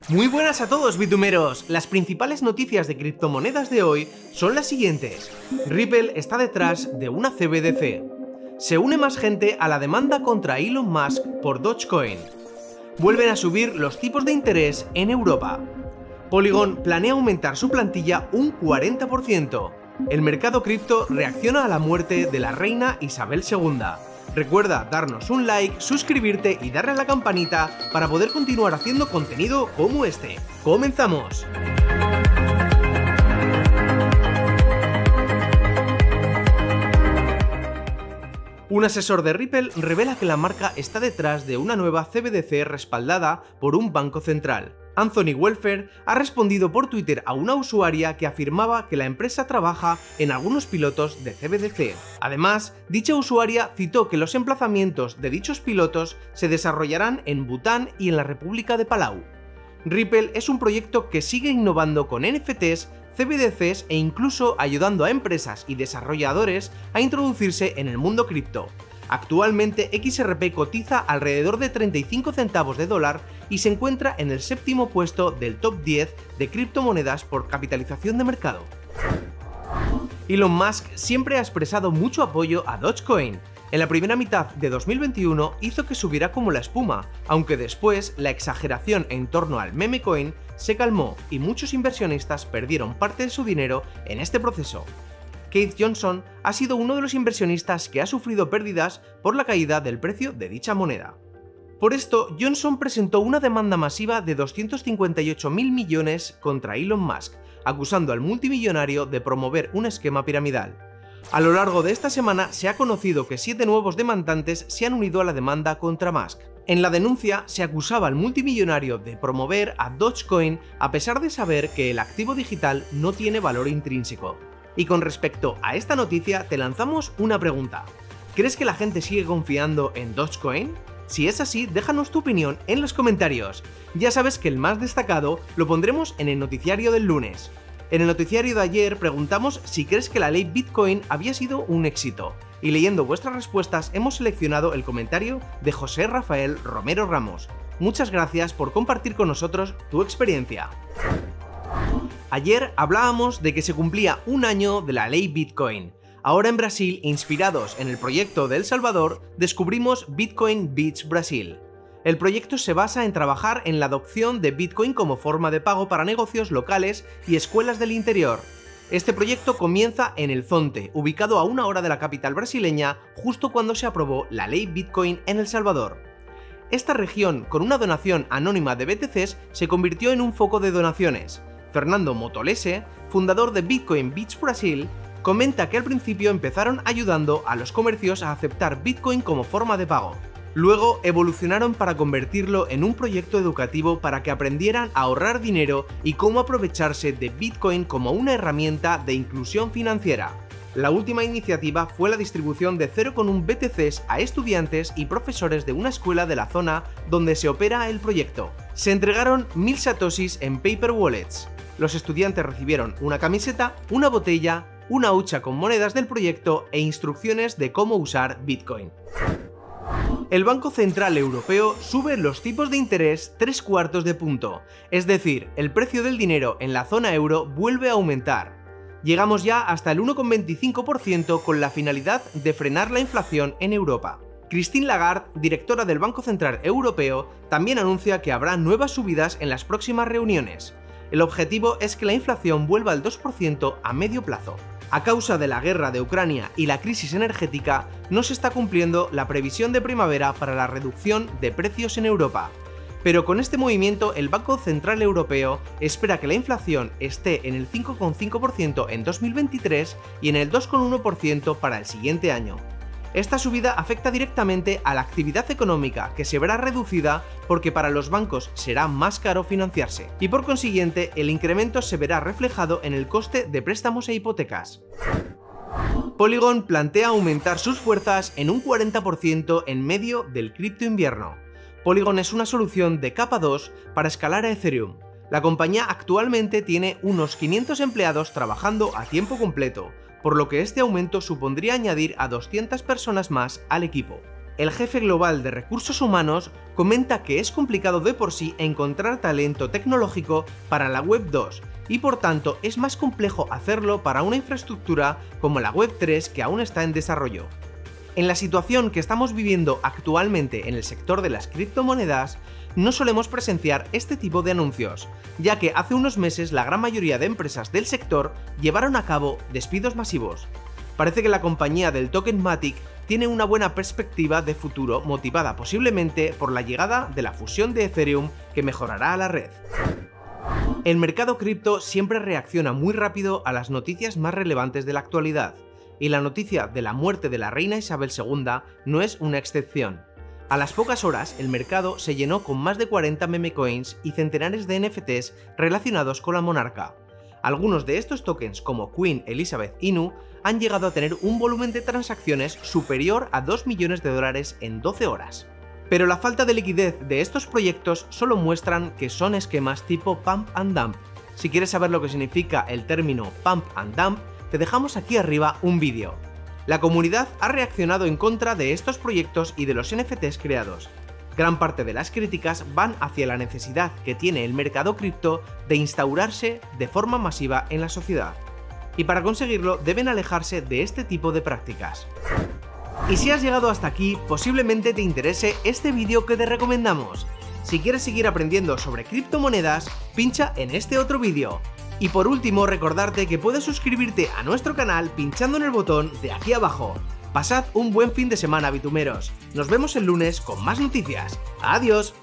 Muy buenas a todos, bitumeros. Las principales noticias de criptomonedas de hoy son las siguientes. Ripple está detrás de una CBDC. Se une más gente a la demanda contra Elon Musk por Dogecoin. Vuelven a subir los tipos de interés en Europa. Polygon planea aumentar su plantilla un 40%. El mercado cripto reacciona a la muerte de la reina Isabel II. Recuerda darnos un like, suscribirte y darle a la campanita para poder continuar haciendo contenido como este. ¡Comenzamos! Un asesor de Ripple revela que la marca está detrás de una nueva CBDC respaldada por un banco central. Anthony Welfare ha respondido por Twitter a una usuaria que afirmaba que la empresa trabaja en algunos pilotos de CBDC. Además, dicha usuaria citó que los emplazamientos de dichos pilotos se desarrollarán en Bután y en la República de Palau. Ripple es un proyecto que sigue innovando con NFTs, CBDCs e incluso ayudando a empresas y desarrolladores a introducirse en el mundo cripto. Actualmente XRP cotiza alrededor de 35 centavos de dólar y se encuentra en el séptimo puesto del top 10 de criptomonedas por capitalización de mercado. Elon Musk siempre ha expresado mucho apoyo a Dogecoin. En la primera mitad de 2021 hizo que subiera como la espuma, aunque después la exageración en torno al meme coin se calmó y muchos inversionistas perdieron parte de su dinero en este proceso. Keith Johnson ha sido uno de los inversionistas que ha sufrido pérdidas por la caída del precio de dicha moneda. Por esto, Johnson presentó una demanda masiva de 258.000 millones contra Elon Musk, acusando al multimillonario de promover un esquema piramidal. A lo largo de esta semana se ha conocido que 7 nuevos demandantes se han unido a la demanda contra Musk. En la denuncia se acusaba al multimillonario de promover a Dogecoin a pesar de saber que el activo digital no tiene valor intrínseco. Y con respecto a esta noticia te lanzamos una pregunta. ¿Crees que la gente sigue confiando en Dogecoin? Si es así, déjanos tu opinión en los comentarios. Ya sabes que el más destacado lo pondremos en el noticiario del lunes. En el noticiario de ayer preguntamos si crees que la ley Bitcoin había sido un éxito. Y leyendo vuestras respuestas hemos seleccionado el comentario de José Rafael Romero Ramos. Muchas gracias por compartir con nosotros tu experiencia. Ayer hablábamos de que se cumplía un año de la ley Bitcoin. Ahora en Brasil, inspirados en el proyecto de El Salvador, descubrimos Bitcoin Beach Brasil. El proyecto se basa en trabajar en la adopción de Bitcoin como forma de pago para negocios locales y escuelas del interior. Este proyecto comienza en El Zonte, ubicado a 1 hora de la capital brasileña, justo cuando se aprobó la ley Bitcoin en El Salvador. Esta región, con una donación anónima de BTCs, se convirtió en un foco de donaciones. Fernando Motolese, fundador de Bitcoin Beach Brasil, comenta que al principio empezaron ayudando a los comercios a aceptar Bitcoin como forma de pago. Luego evolucionaron para convertirlo en un proyecto educativo para que aprendieran a ahorrar dinero y cómo aprovecharse de Bitcoin como una herramienta de inclusión financiera. La última iniciativa fue la distribución de 0,1 BTCs a estudiantes y profesores de una escuela de la zona donde se opera el proyecto. Se entregaron 1000 satoshis en paper wallets. Los estudiantes recibieron una camiseta, una botella, una hucha con monedas del proyecto e instrucciones de cómo usar Bitcoin. El Banco Central Europeo sube los tipos de interés 3/4 de punto, es decir, el precio del dinero en la zona euro vuelve a aumentar. Llegamos ya hasta el 1,25% con la finalidad de frenar la inflación en Europa. Christine Lagarde, directora del Banco Central Europeo, también anuncia que habrá nuevas subidas en las próximas reuniones. El objetivo es que la inflación vuelva al 2% a medio plazo. A causa de la guerra de Ucrania y la crisis energética, no se está cumpliendo la previsión de primavera para la reducción de precios en Europa. Pero con este movimiento, el Banco Central Europeo espera que la inflación esté en el 5,5% en 2023 y en el 2,1% para el siguiente año. Esta subida afecta directamente a la actividad económica, que se verá reducida porque para los bancos será más caro financiarse, y por consiguiente el incremento se verá reflejado en el coste de préstamos e hipotecas. Polygon plantea aumentar sus fuerzas en un 40% en medio del cripto invierno. Polygon es una solución de capa 2 para escalar a Ethereum. La compañía actualmente tiene unos 500 empleados trabajando a tiempo completo, por lo que este aumento supondría añadir a 200 personas más al equipo. el jefe global de recursos humanos comenta que es complicado de por sí encontrar talento tecnológico para la Web 2 y por tanto es más complejo hacerlo para una infraestructura como la Web 3 que aún está en desarrollo. En la situación que estamos viviendo actualmente en el sector de las criptomonedas, no solemos presenciar este tipo de anuncios, ya que hace unos meses la gran mayoría de empresas del sector llevaron a cabo despidos masivos. Parece que la compañía del token Matic tiene una buena perspectiva de futuro motivada posiblemente por la llegada de la fusión de Ethereum que mejorará a la red. El mercado cripto siempre reacciona muy rápido a las noticias más relevantes de la actualidad, y la noticia de la muerte de la reina Isabel II no es una excepción. A las pocas horas, el mercado se llenó con más de 40 meme coins y centenares de NFTs relacionados con la monarca. Algunos de estos tokens, como Queen Elizabeth Inu, han llegado a tener un volumen de transacciones superior a 2 millones de dólares en 12 horas. Pero la falta de liquidez de estos proyectos solo muestran que son esquemas tipo Pump and Dump. Si quieres saber lo que significa el término Pump and Dump, te dejamos aquí arriba un vídeo. La comunidad ha reaccionado en contra de estos proyectos y de los NFTs creados. Gran parte de las críticas van hacia la necesidad que tiene el mercado cripto de instaurarse de forma masiva en la sociedad. Y para conseguirlo deben alejarse de este tipo de prácticas. Y si has llegado hasta aquí, posiblemente te interese este vídeo que te recomendamos. Si quieres seguir aprendiendo sobre criptomonedas, pincha en este otro vídeo. Y por último, recordarte que puedes suscribirte a nuestro canal pinchando en el botón de aquí abajo. Pasad un buen fin de semana, bitumeros. Nos vemos el lunes con más noticias. ¡Adiós!